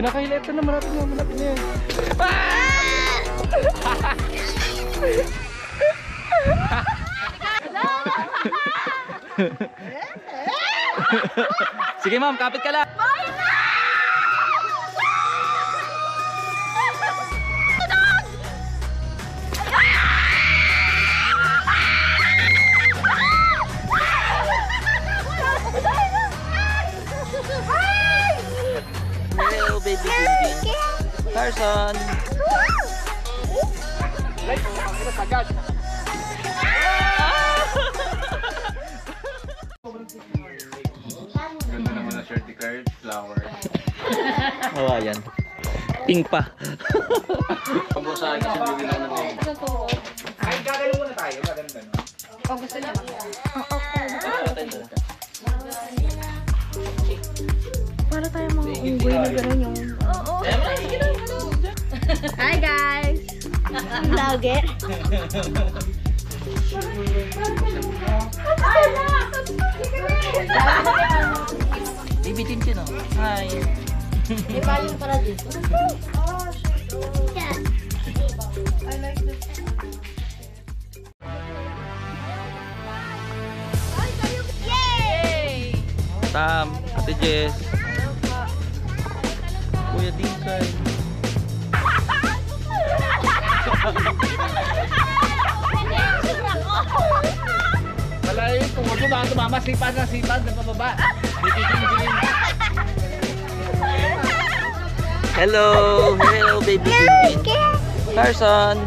Ay, nakahilat na. Malapit na yan. Sige ma'am, kapit ka lang. Hello, baby Gingging. Carson. Ganda naman na shirt card, flower. Oh, ayan. Pink pa. Pambusa akin sa bibili lang ng ay, gagano muna tayo. Maganda, no? Oh, gusto niya. Para tayo mga unggoy na gano'n yung... Hi guys! Nugget! Baby Chinchin, oh. Hi. May paling para dito. Yeah. I like this. Yay! Tam, Ate Jess. Kuya Dinsay. Malayo yung tungkol mo, baka tumama. Sipad na pababa. Hello! Hello, baby Gingging. Carson.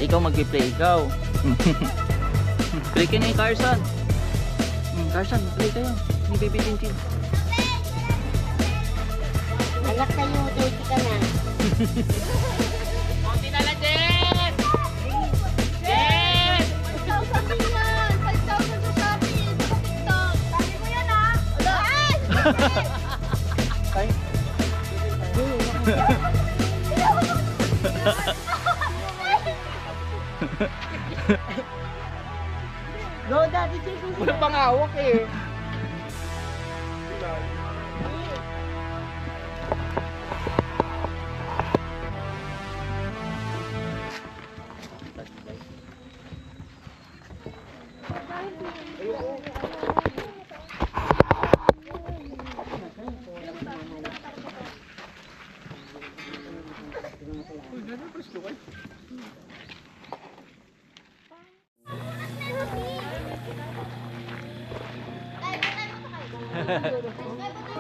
Ikaw mag-play, ikaw. Play ka na yung Carson. Carson, play kayo. Ni Baby Chinchin. Anak kayo, dirty ka na. Konti na lang, Jen! Jen! 5,000 yan! 5,000 sa Shopee! Sa TikTok! Dami mo yan, ha? Go, Daddy, take me. Wala pang hawak eh.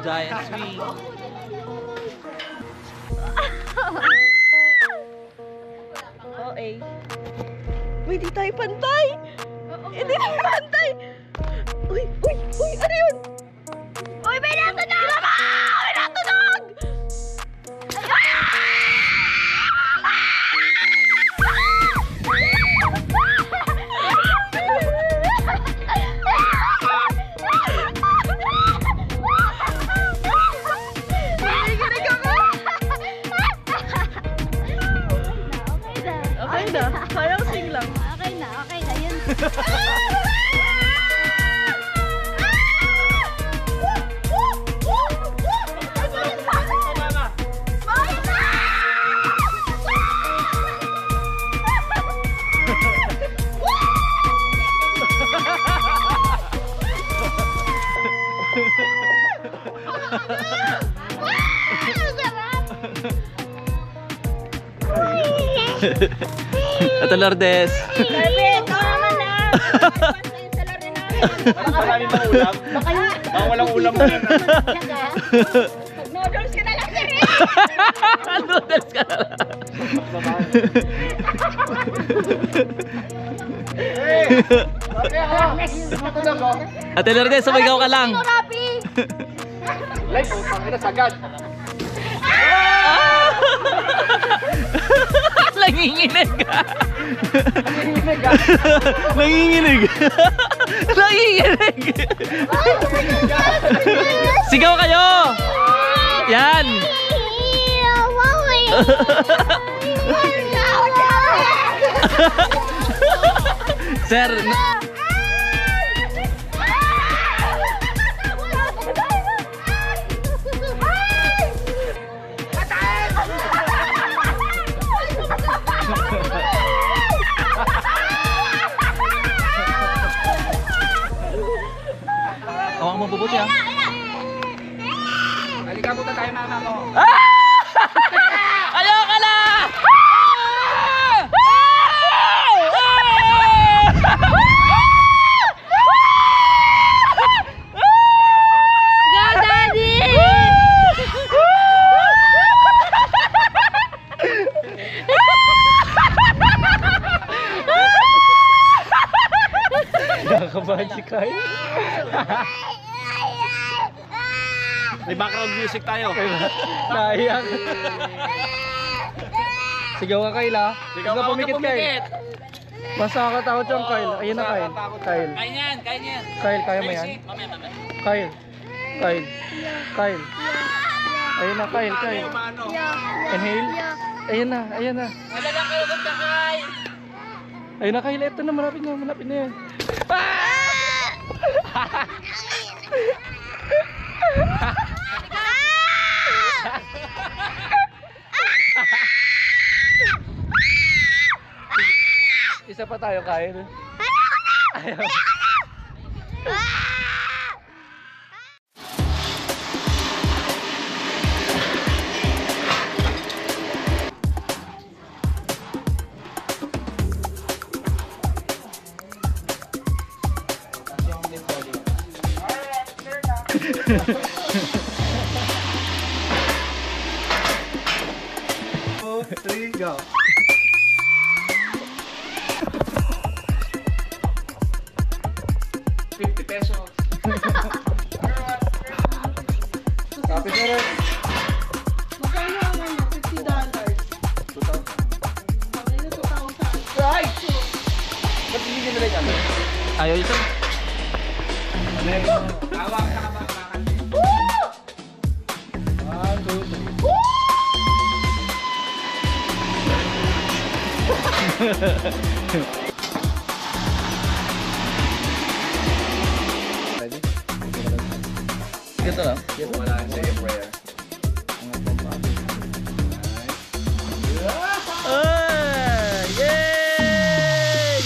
Giant swing. Okay. Uy, di tayo pantay! Hindi tayo pantay! Uy! Ano yun? Uy, may natunog! May natunog! Okay na. Parang sing lang. Okay na, yun. Ito Lourdes. Sabi, tama na! Maraming mga ulam. Baka walang ulam mo yan. Noodles ka na lang, sir! Noodles ka na lang. Ate Lourdes, sumigaw ka lang. Life, pangina sagad. Nanginginig ka. Nanginginig. Nanginginig. Sigaw kayo. Yan. Sir, awang mo bubuti ah. Halika muna tayo mama ko. Ayoko na! Go, Daddy! Nakakabahan si Kyle. May background music tayo. Naiyak. Sigaw ka Kyle ah. Sigaw ka, huwag ka pumikit. Mas nakakatakot yung Kyle. Ayun na Kyle. Kyle. Kaya yan, kaya yan. Kyle, kaya mo yan? Mamaya. Kyle. Kyle. Kyle. Ayun na Kyle. Kyle. Paano? Inhale. Ayun na. Ayun na. Wala lang kayo magkakay. Ayun na Kyle. Ito na. Malapit na. Malapit na yan. Isa pa tayo Kyle. Ayaw. Three, go. ₱50. Copy sir. Magkano ang ano? $50. 2,000. Magkano 2,000? Right! Ba't hindi nyo nilay kami? Ayaw ito. Hawak ka ba? One, two, three. Ready? Ito lang. Wala sa iyo prayer. Yay!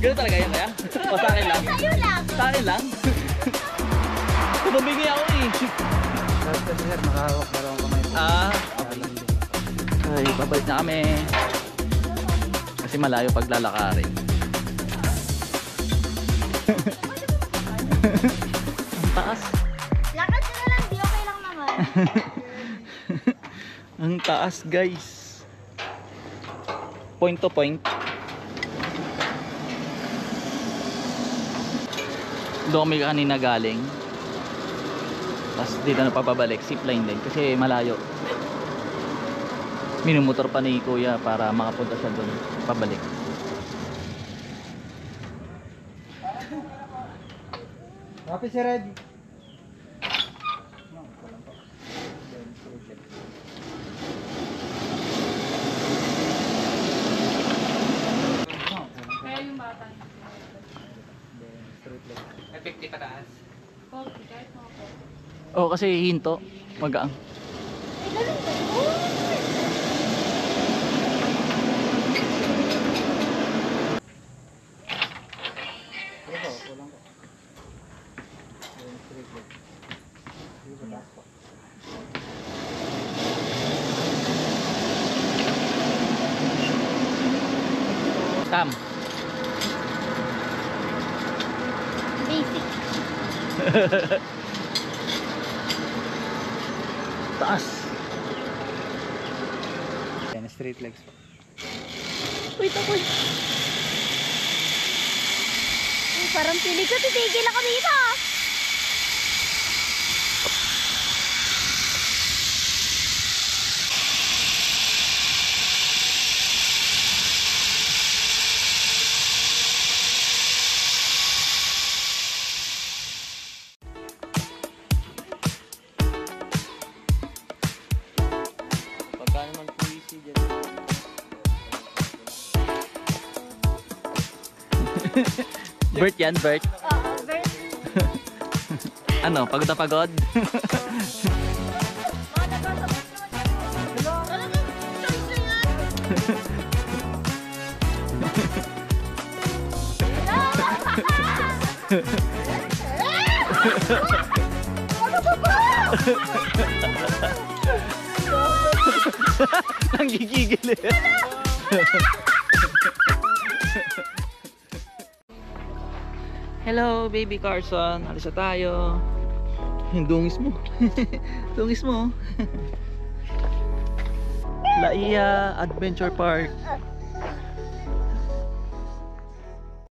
Ganun talaga yan kaya? O sa akin lang? Sa'yo lang. Sa akin lang? Tumabingi ako eh. Tapos kasi sir, makahawak na lang kamay mo. Ay, babalik na kami. Kasi malayo paglalakarin. Ang taas. Lakad ka na lang, di okay lang naman. Ang taas guys. Point to point. Doon kami kanina galing. Tapos dito na papabalik. Zipline din kasi malayo. Minumotor pa ni kuya para makapunta siya doon. Pabalik. Copy sir, ready? Kaya yung bata. 50 pataas. Oo, kasi hinto. Magaang. Ay, galing ba? Tam. Basic. Taas. Yan, straight legs. Wait ako. Ay, parang pili ko. Titigil ako dito. Pagka naman puwisi dyan. Bert yan, Bert. Very. Ano, pagod na pagod? Nanggigigil eh. Hello, baby Carson. Alis na tayo. Yung dungis mo. Dungis mo. Laia Adventure Park.